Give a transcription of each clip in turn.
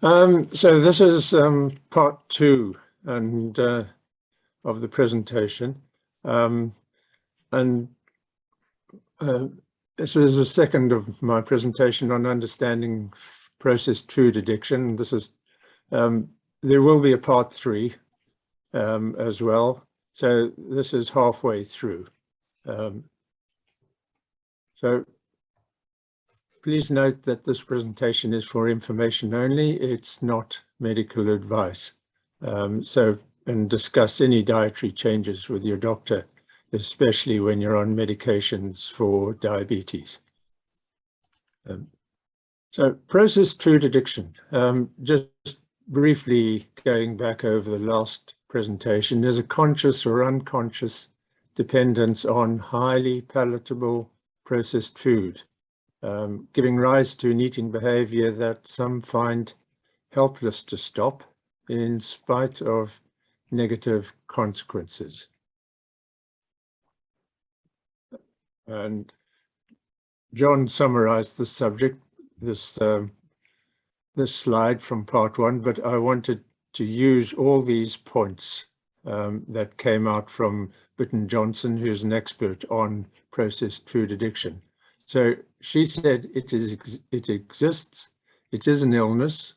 So this is part 2 and of the presentation, and this is the second of my presentation on understanding processed food addiction. This is there will be a part 3 as well. So this is halfway through. So please note that this presentation is for information only. It's not medical advice. And discuss any dietary changes with your doctor, especially when you're on medications for diabetes. So processed food addiction, just briefly going back over the last presentation, there's a conscious or unconscious dependence on highly palatable processed food, giving rise to an eating behaviour that some find helpless to stop in spite of negative consequences. And John summarized the subject, this slide from part 1, but I wanted to use all these points that came out from Bitten Johnson, who's an expert on processed food addiction. So she said it exists, it is an illness,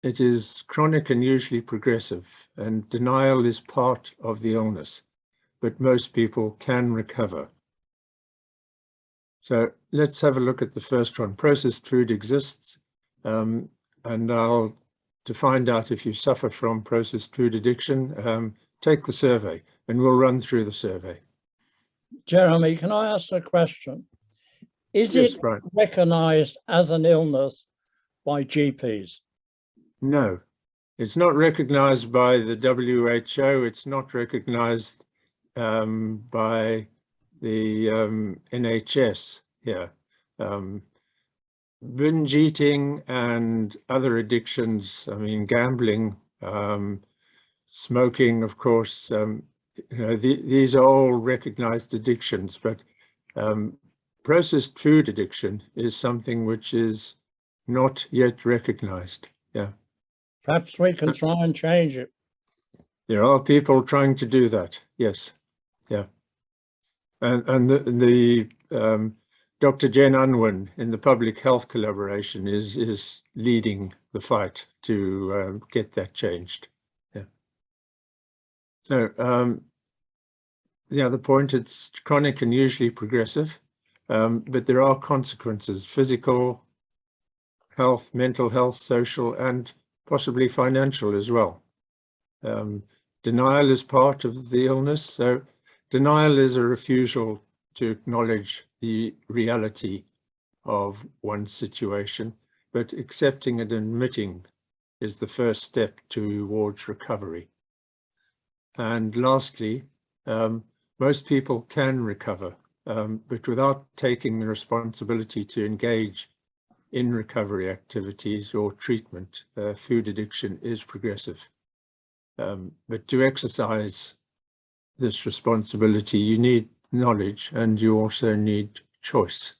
it is chronic and usually progressive, and denial is part of the illness, but most people can recover. So let's have a look at the first one. Processed food exists, and to find out if you suffer from processed food addiction, take the survey, and we'll run through the survey. Jeremy, can I ask a question? Is Yes, it right. recognised as an illness by GPs? No, it's not recognised by the WHO. It's not recognised by the NHS here. Binge eating and other addictions, I mean, gambling, smoking, of course, these are all recognised addictions, but processed food addiction is something which is not yet recognised. Yeah. Perhaps we can try and change it. There are people trying to do that. Yes. Yeah. And the Dr. Jen Unwin in the Public Health Collaboration is leading the fight to get that changed. Yeah. So the other point, it's chronic and usually progressive, but there are consequences: physical health, mental health, social, and possibly financial as well. Denial is part of the illness. So denial is a refusal to acknowledge the reality of one's situation, but accepting and admitting is the first step towards recovery. And lastly, most people can recover, but without taking the responsibility to engage in recovery activities or treatment, food addiction is progressive. But to exercise this responsibility, you need knowledge and you also need choice.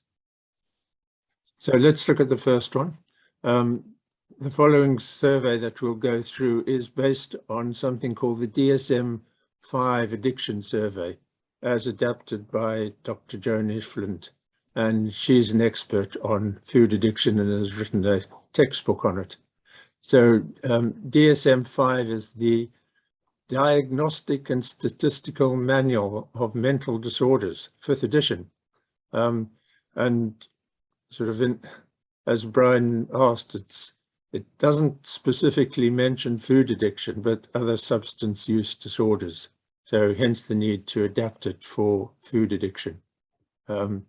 So let's look at the first one. The following survey that we'll go through is based on something called the DSM-5 Addiction Survey, as adapted by Dr. Joan Ishflint. And she's an expert on food addiction and has written a textbook on it. So DSM-5 is the Diagnostic and Statistical Manual of Mental Disorders, 5th edition. And sort of as Brian asked, it doesn't specifically mention food addiction, but other substance use disorders. So hence the need to adapt it for food addiction. So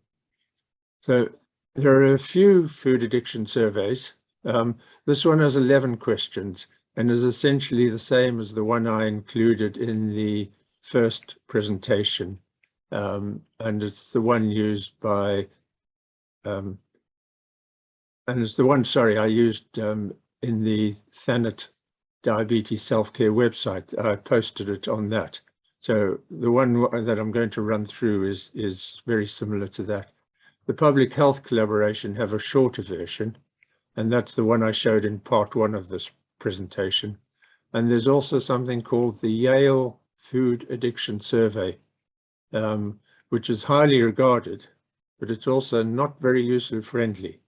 there are a few food addiction surveys. This one has 11 questions and is essentially the same as the one I included in the first presentation. And it's the one used by, and it's the one, sorry, I used in the Thanet Diabetes Self-Care website. I posted it on that. So the one that I'm going to run through is very similar to that. The Public Health Collaboration have a shorter version, and that's the one I showed in part 1 of this presentation. And there's also something called the Yale Food Addiction Survey, which is highly regarded, but it's also not very user-friendly.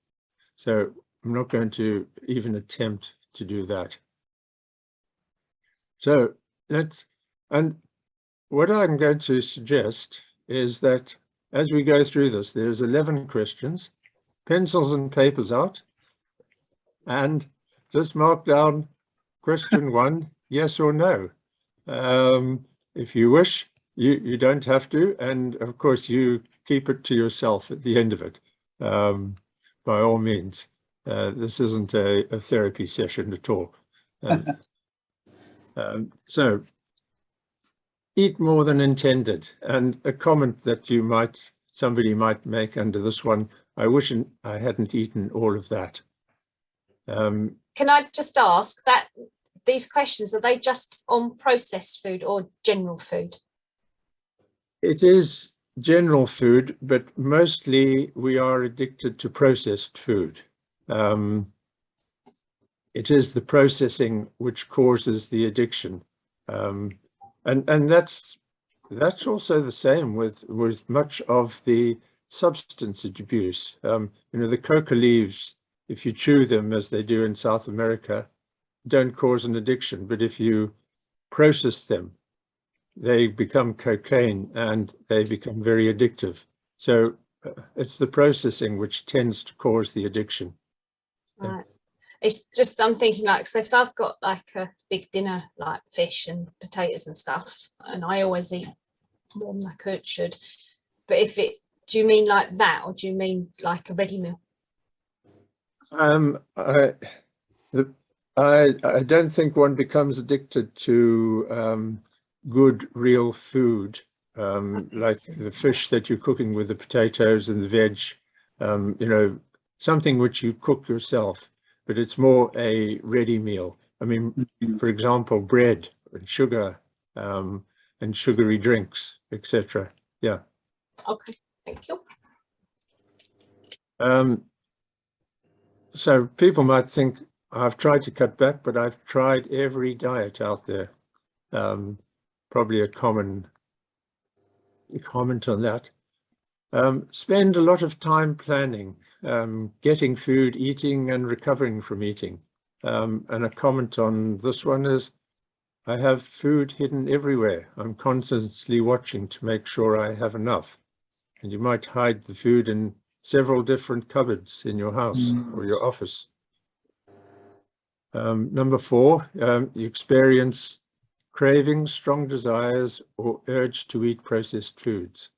So I'm not going to even attempt to do that. So and what I'm going to suggest is that as we go through this, there's 11 questions, pencils and papers out, and just mark down question 1, yes or no. If you wish, you don't have to, and of course you keep it to yourself at the end of it, by all means. This isn't a therapy session at all. So eat more than intended, and a comment that somebody might make under this one, I wish I hadn't eaten all of that. Can I just ask that these questions, are they just on processed food or general food? It is general food, but mostly we are addicted to processed food. It is the processing which causes the addiction. And that's also the same with much of the substance abuse. The coca leaves, if you chew them as they do in South America, don't cause an addiction, but if you process them, they become cocaine and they become very addictive. So it's the processing which tends to cause the addiction. Right. It's just, I'm thinking like, so if I've got like a big dinner, like fish and potatoes and stuff, and I always eat more than I should, but do you mean like that, or do you mean like a ready meal? I don't think one becomes addicted to good real food, like the fish that you're cooking with the potatoes and the veg, something which you cook yourself, but it's more a ready meal. I mean, for example, bread and sugar, and sugary drinks, etc. Yeah. Okay, thank you. So people might think I've tried to cut back, but I've tried every diet out there. Probably a common comment on that. Spend a lot of time planning, getting food, eating and recovering from eating. And a comment on this one is, I have food hidden everywhere. I'm constantly watching to make sure I have enough. And you might hide the food in several different cupboards in your house or your office. Number 4, you experience cravings, strong desires, or urge to eat processed foods.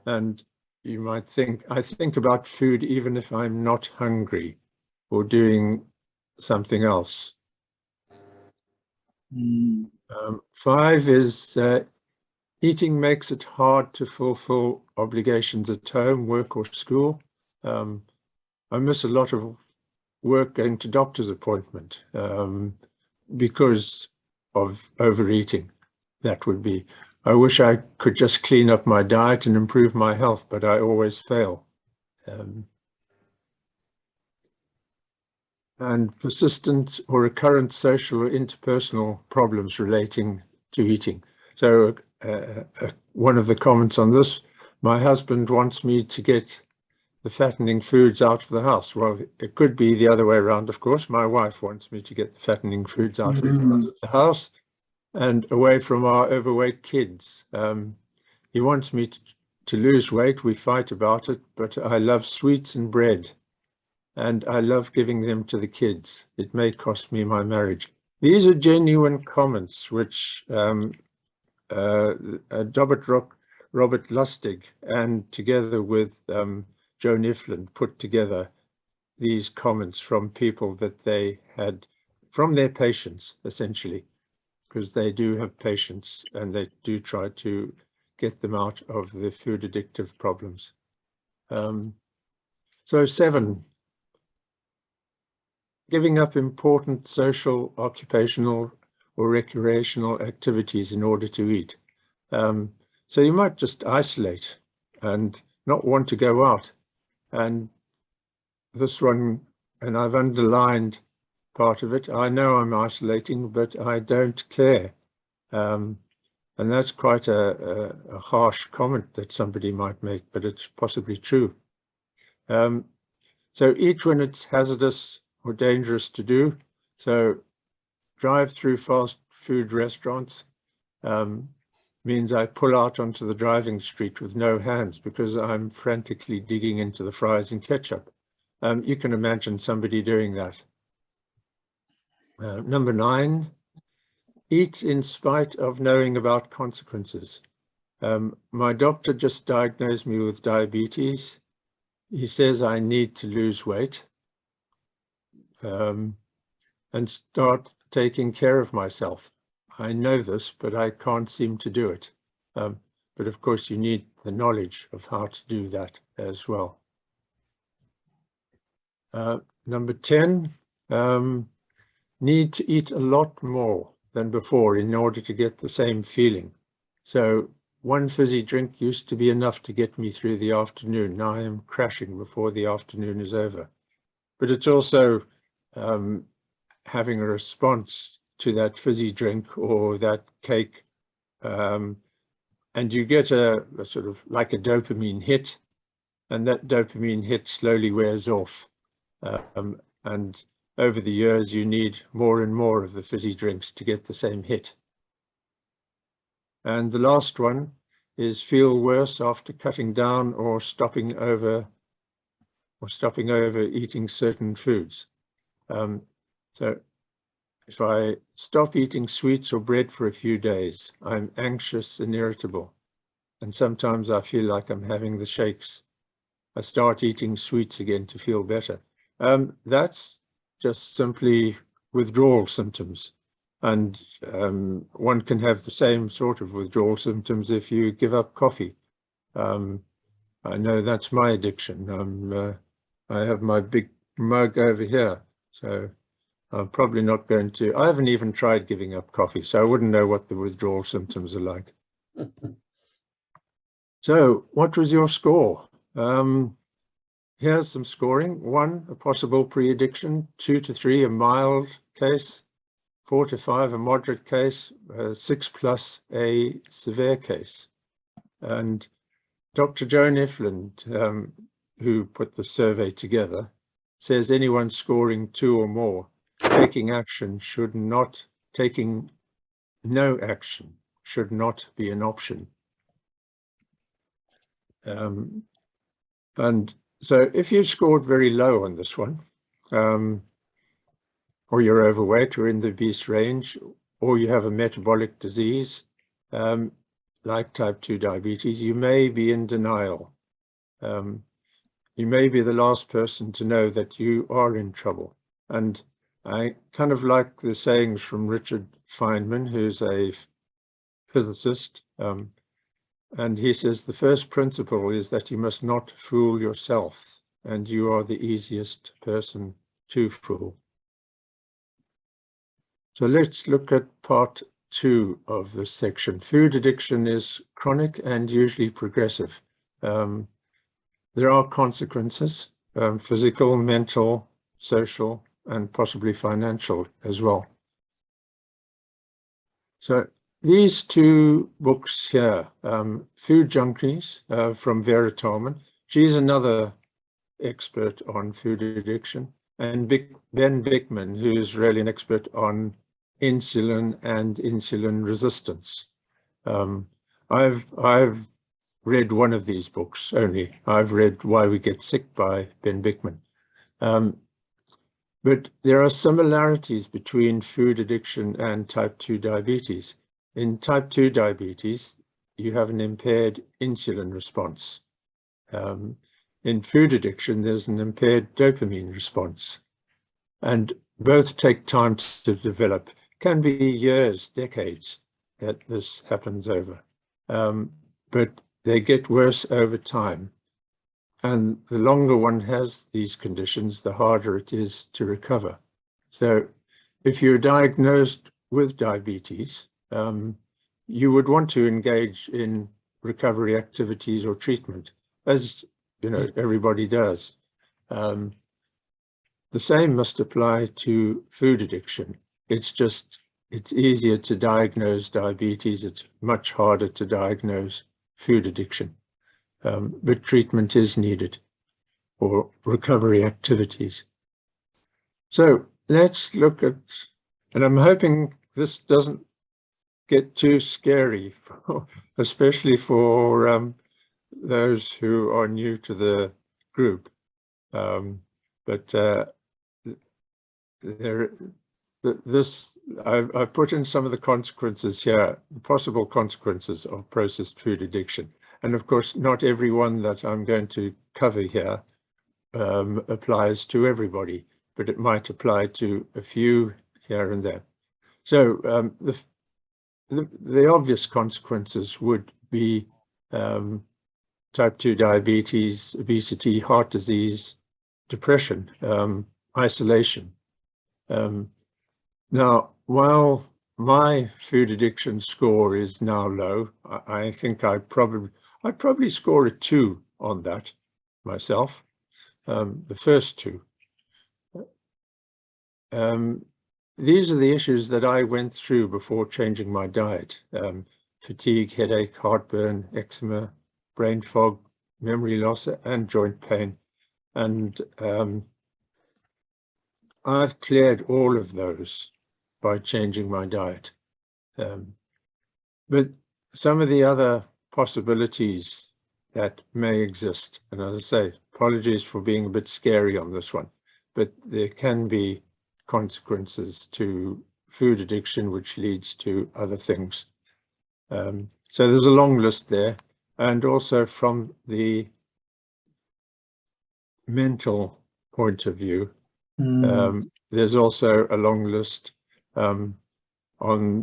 And you might think, I think about food even if I'm not hungry or doing something else. 5 is eating makes it hard to fulfill obligations at home, work or school. I miss a lot of work going to doctor's appointment because of overeating. That would be, I wish I could just clean up my diet and improve my health, but I always fail. And persistent or recurrent social or interpersonal problems relating to eating. So one of the comments on this, my husband wants me to get the fattening foods out of the house. Well, it could be the other way around, of course. My wife wants me to get the fattening foods out of the house and away from our overweight kids. He wants me to lose weight. We fight about it, but I love sweets and bread, and I love giving them to the kids. It may cost me my marriage. These are genuine comments which Robert Lustig, and together with Joe Niflin, put together these comments from people that they had, from their patients, essentially, because they do have patients and they do try to get them out of the food addictive problems. So 7, giving up important social, occupational, or recreational activities in order to eat. So you might just isolate and not want to go out. And this one, and I've underlined part of it. I know I'm isolating, but I don't care. And that's quite a harsh comment that somebody might make, but it's possibly true. So eat when it's hazardous or dangerous to do. So drive through fast food restaurants means I pull out onto the driving street with no hands because I'm frantically digging into the fries and ketchup. You can imagine somebody doing that. Number 9, eat in spite of knowing about consequences. My doctor just diagnosed me with diabetes. He says I need to lose weight and start taking care of myself. I know this, but I can't seem to do it. But of course, you need the knowledge of how to do that as well. Number 10, need to eat a lot more than before in order to get the same feeling. So one fizzy drink used to be enough to get me through the afternoon. Now I am crashing before the afternoon is over. But it's also having a response to that fizzy drink or that cake. And you get a sort of like a dopamine hit, and that dopamine hit slowly wears off. And over the years, you need more and more of the fizzy drinks to get the same hit. And the last one is feel worse after cutting down or stopping over eating certain foods. So if I stop eating sweets or bread for a few days, I'm anxious and irritable. And sometimes I feel like I'm having the shakes. I start eating sweets again to feel better. That's just simply withdrawal symptoms. And one can have the same sort of withdrawal symptoms if you give up coffee. I know that's my addiction. I have my big mug over here, so I'm probably not going to. I haven't even tried giving up coffee, so I wouldn't know what the withdrawal symptoms are like. So what was your score? Here's some scoring. 1, a possible pre-addiction. 2 to 3, a mild case. 4 to 5, a moderate case. 6+, a severe case. And Dr. Joan Efland, who put the survey together, says anyone scoring 2 or more, taking no action should not be an option. And so if you scored very low on this one, or you're overweight or in the obese range, or you have a metabolic disease, like type 2 diabetes, you may be in denial. You may be the last person to know that you are in trouble. And I kind of like the sayings from Richard Feynman, who's a physicist. And he says the first principle is that you must not fool yourself, and you are the easiest person to fool. So let's look at part 2 of this section. Food addiction is chronic and usually progressive. There are consequences, physical, mental, social, and possibly financial as well. So these 2 books here, Food Junkies from Vera Tolman. She's another expert on food addiction. And Ben Bickman, who's really an expert on insulin and insulin resistance. I've read one of these books only. I've read Why We Get Sick by Ben Bickman. But there are similarities between food addiction and type 2 diabetes. In type 2 diabetes, you have an impaired insulin response. In food addiction, there's an impaired dopamine response. And both take time to develop. Can be years, decades that this happens over. But they get worse over time. And the longer one has these conditions, the harder it is to recover. So if you're diagnosed with diabetes, you would want to engage in recovery activities or treatment, as you know, everybody does. the same must apply to food addiction. It's easier to diagnose diabetes. It's much harder to diagnose food addiction, but treatment is needed for recovery activities. So let's look at, and I'm hoping this doesn't get too scary, especially for those who are new to the group. I've put in some of the consequences here, the possible consequences of processed food addiction. And of course, not every one that I'm going to cover here applies to everybody, but it might apply to a few here and there. So the obvious consequences would be type 2 diabetes, obesity, heart disease, depression, isolation. Now, while my food addiction score is now low, I think I'd probably score a 2 on that myself, the first 2. These are the issues that I went through before changing my diet. Fatigue, headache, heartburn, eczema, brain fog, memory loss, and joint pain. And I've cleared all of those by changing my diet. But some of the other possibilities that may exist, and as I say, apologies for being a bit scary on this one, but there can be consequences to food addiction, which leads to other things. So there's a long list there. And also from the mental point of view, there's also a long list on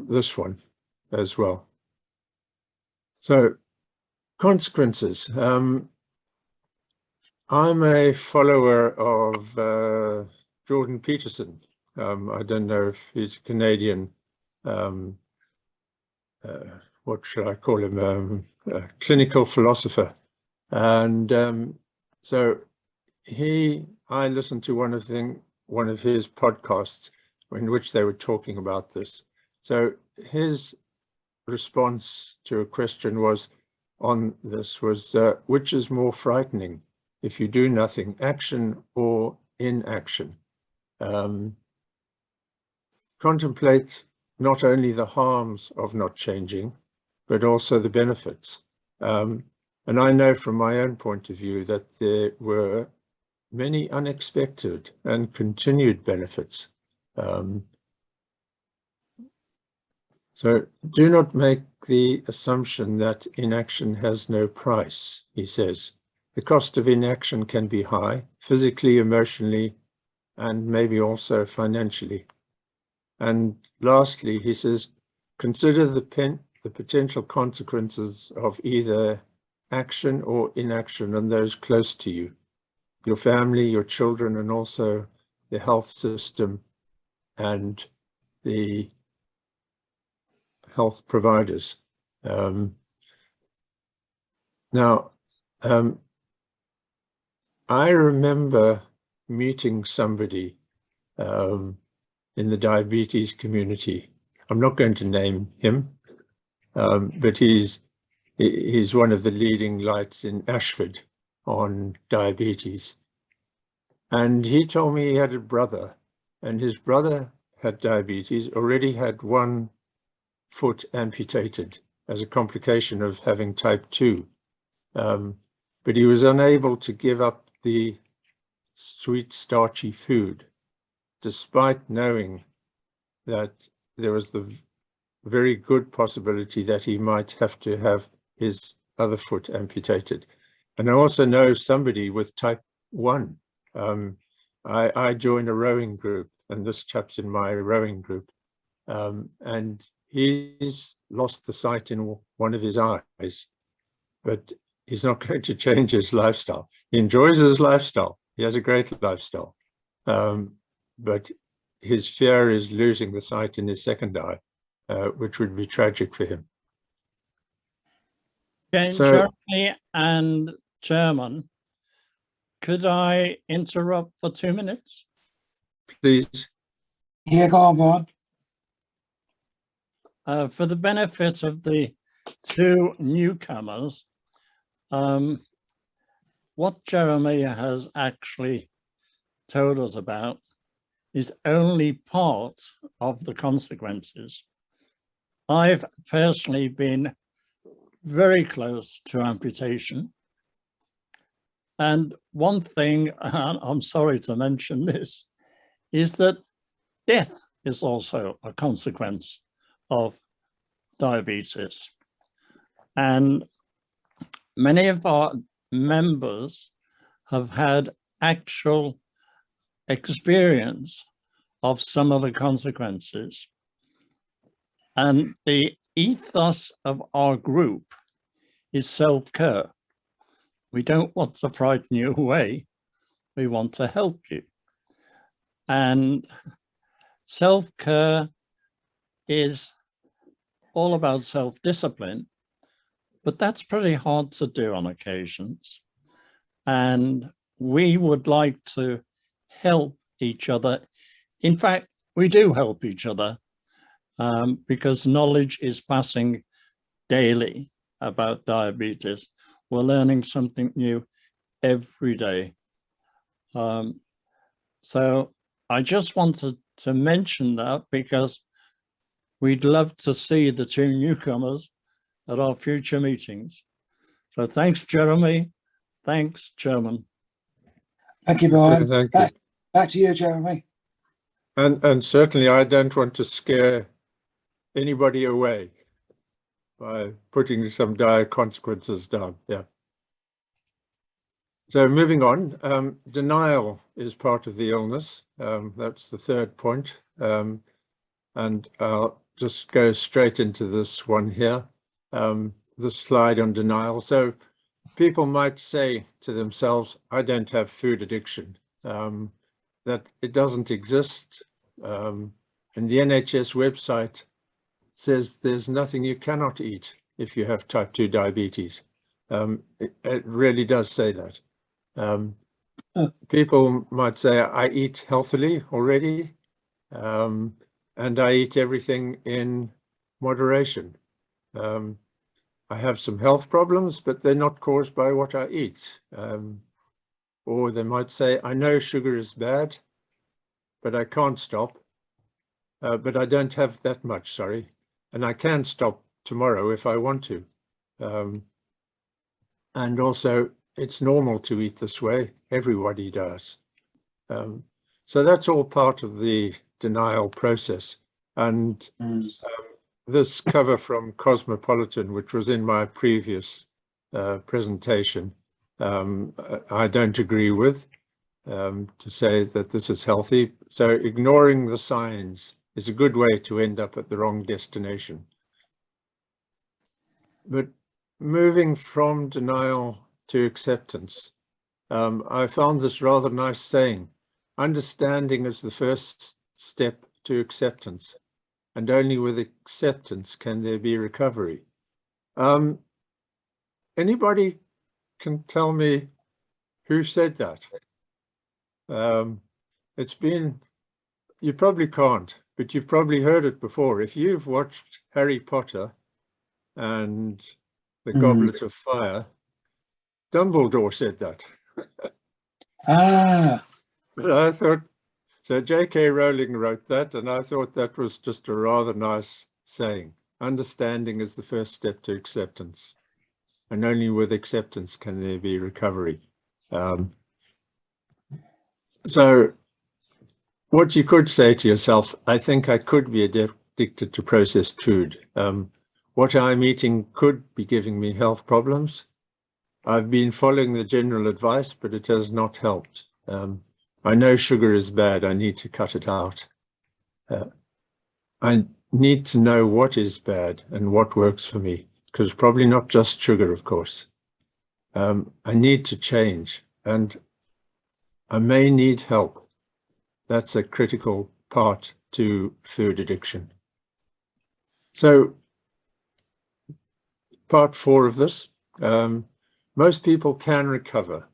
this one as well. So consequences. I'm a follower of Jordan Peterson. I don't know if he's a Canadian, what should I call him, a clinical philosopher. And so I listened to one of his podcasts in which they were talking about this. So his response to a question on this was, which is more frightening if you do nothing, action or inaction? Contemplate not only the harms of not changing, but also the benefits. And I know from my own point of view that there were many unexpected and continued benefits. So do not make the assumption that inaction has no price, he says. The cost of inaction can be high, physically, emotionally, and maybe also financially. And lastly, he says, consider the potential consequences of either action or inaction on those close to you, your family, your children, and also the health system and the health providers. Now, I remember meeting somebody in the diabetes community. I'm not going to name him, but he's one of the leading lights in Ashford on diabetes. And he told me he had a brother, and his brother had diabetes, already had one foot amputated as a complication of having type 2. But he was unable to give up the sweet, starchy food, despite knowing that there was the very good possibility that he might have to have his other foot amputated. And I also know somebody with type 1. I joined a rowing group, and this chap's in my rowing group, and he's lost the sight in one of his eyes, but he's not going to change his lifestyle. He enjoys his lifestyle. He has a great lifestyle, but his fear is losing the sight in his second eye, which would be tragic for him. Okay, So, Jeremy and Chairman, could I interrupt for 2 minutes? please. Yeah, go on, Brian. For the benefit of the two newcomers, what Jeremy has actually told us about is only part of the consequences. I've personally been very close to amputation. And one thing, and I'm sorry to mention this, is that death is also a consequence of diabetes. And many of our members have had actual experience of some of the consequences. And the ethos of our group is self-care. We don't want to frighten you away. We want to help you. And self-care is all about self-discipline, but that's pretty hard to do on occasions. And we would like to help each other. In fact, we do help each other because knowledge is passing daily about diabetes. We're learning something new every day. So I just wanted to mention that because we'd love to see the two newcomers at our future meetings. So thanks, Jeremy. Thanks, Chairman. Thank you, Brian. Thank you. Back to you, Jeremy. And certainly I don't want to scare anybody away by putting some dire consequences down. Yeah. So moving on, denial is part of the illness. That's the third point. And I'll just go straight into this one here, the slide on denial. So people might say to themselves, I don't have food addiction, that it doesn't exist. And the NHS website says there's nothing you cannot eat if you have type 2 diabetes. It really does say that. People might say, I eat healthily already, and I eat everything in moderation. I have some health problems, but they're not caused by what I eat. Or they might say, I know sugar is bad, but I can't stop. But I don't have that much, sorry. And I can stop tomorrow if I want to. And also, it's normal to eat this way. Everybody does. So that's all part of the denial process. And this cover from Cosmopolitan, which was in my previous presentation, I don't agree with, to say that this is healthy. So ignoring the signs is a good way to end up at the wrong destination. But moving from denial to acceptance, I found this rather nice saying, understanding is the first step to acceptance, and only with acceptance can there be recovery. Anybody can tell me who said that? It's been, you probably can't, but you've probably heard it before. If you've watched Harry Potter and the Goblet of Fire, Dumbledore said that. But I thought, so J.K. Rowling wrote that, and I thought that was just a rather nice saying. Understanding is the first step to acceptance, and only with acceptance can there be recovery. So what you could say to yourself, I think I could be addicted to processed food. What I'm eating could be giving me health problems. I've been following the general advice, but it has not helped. I know sugar is bad. I need to cut it out. I need to know what is bad and what works for me, because probably not just sugar, of course. I need to change, and I may need help. That's a critical part to food addiction. So, part 4 of this, most people can recover.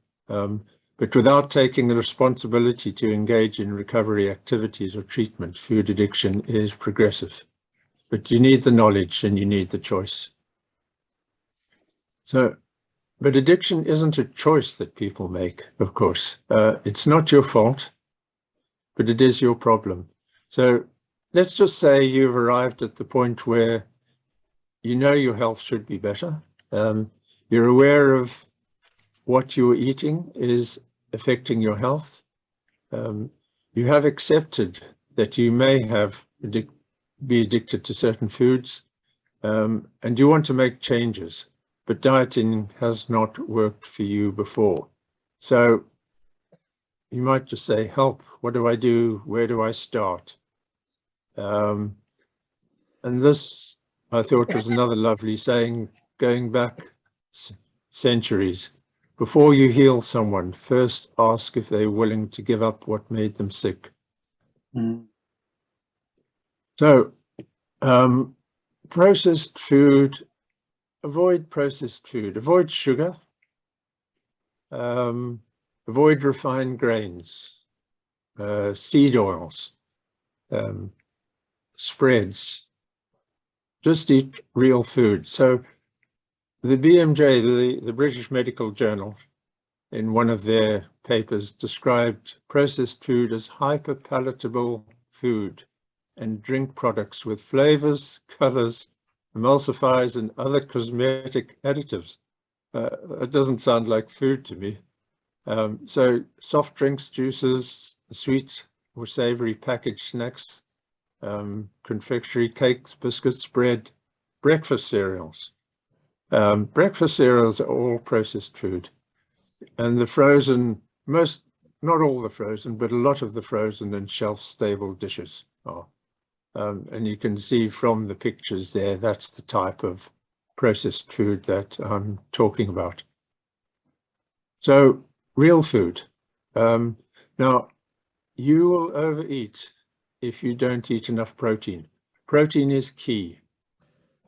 But without taking the responsibility to engage in recovery activities or treatment, food addiction is progressive. But you need the knowledge and you need the choice. So, but addiction isn't a choice that people make, of course. It's not your fault, but it is your problem. So let's just say you've arrived at the point where you know your health should be better. You're aware of what you're eating is affecting your health. You have accepted that you may be addicted to certain foods, and you want to make changes, but dieting has not worked for you before. So you might just say, help, what do I do? Where do I start? And this, I thought, was another lovely saying going back centuries. Before you heal someone, first ask if they're willing to give up what made them sick. So, processed food, avoid processed food, avoid sugar, avoid refined grains, seed oils, spreads, just eat real food. So the BMJ, the British Medical Journal, in one of their papers described processed food as hyperpalatable food and drink products with flavors, colors, emulsifiers, and other cosmetic additives. It doesn't sound like food to me. So soft drinks, juices, sweet or savory packaged snacks, confectionery, cakes, biscuits, bread, breakfast cereals. Breakfast cereals are all processed food. And the frozen, not all the frozen, but a lot of the frozen and shelf-stable dishes are. And you can see from the pictures there, that's the type of processed food that I'm talking about. So, real food. Now, you will overeat if you don't eat enough protein. Protein is key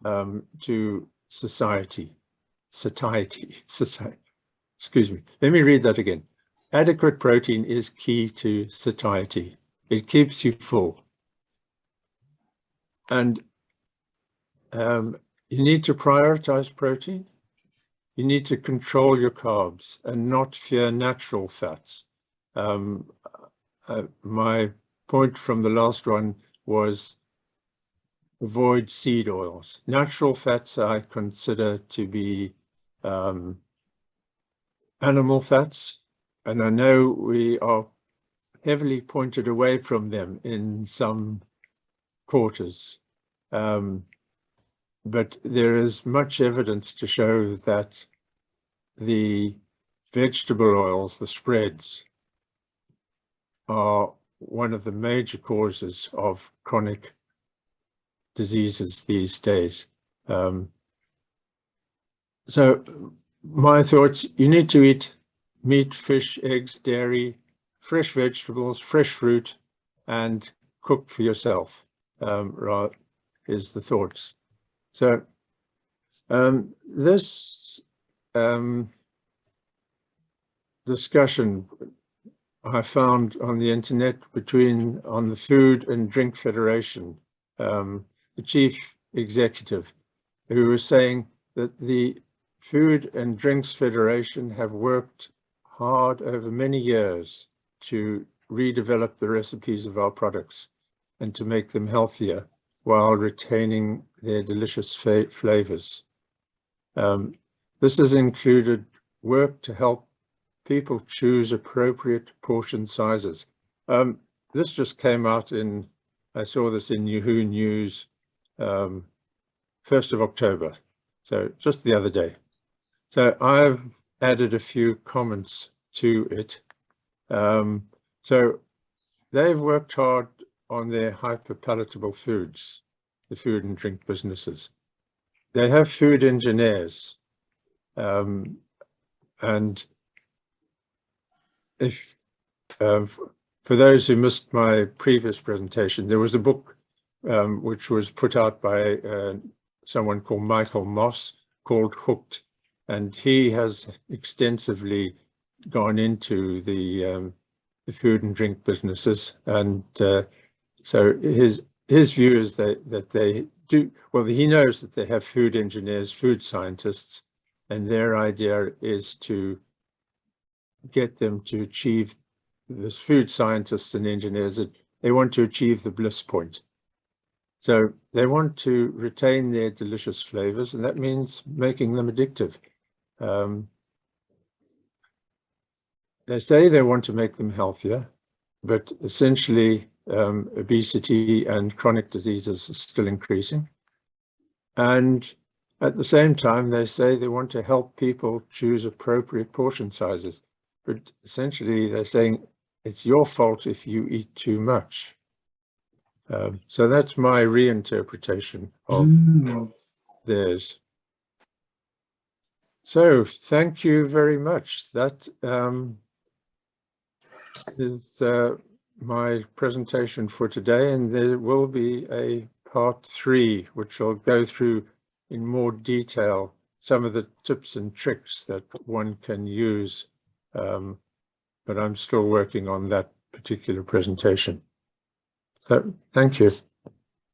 to satiety. Excuse me, let me read that again. Adequate protein is key to satiety. It keeps you full. And you need to prioritize protein. You need to control your carbs and not fear natural fats. My point from the last one was avoid seed oils. Natural fats I consider to be animal fats, and I know we are heavily pointed away from them in some quarters, but there is much evidence to show that the vegetable oils, the spreads, are one of the major causes of chronic diseases these days. So my thoughts, you need to eat meat, fish, eggs, dairy, fresh vegetables, fresh fruit, and cook for yourself, is the thoughts. So this discussion I found on the internet on the Food and Drink Federation, the chief executive, who was saying that the Food and Drinks Federation have worked hard over many years to redevelop the recipes of our products and to make them healthier while retaining their delicious flavors. This has included work to help people choose appropriate portion sizes. This just came out I saw this in Yahoo News, 1st of October, so just the other day. So I've added a few comments to it. So they've worked hard on their hyperpalatable foods, the food and drink businesses. They have food engineers, and if for those who missed my previous presentation, there was a book which was put out by someone called Michael Moss called Hooked, and he has extensively gone into the food and drink businesses, and so his view is that they do well. He knows that they have food engineers, food scientists, and their idea is to get them to achieve, this food scientists and engineers, that they want to achieve the bliss point. So they want to retain their delicious flavors, and that means making them addictive. They say they want to make them healthier, but essentially obesity and chronic diseases are still increasing. And at the same time, they say they want to help people choose appropriate portion sizes. But essentially, they're saying it's your fault if you eat too much. So that's my reinterpretation of theirs. So thank you very much. That is my presentation for today, and there will be a part 3, which will go through in more detail some of the tips and tricks that one can use. But I'm still working on that particular presentation. So thank you.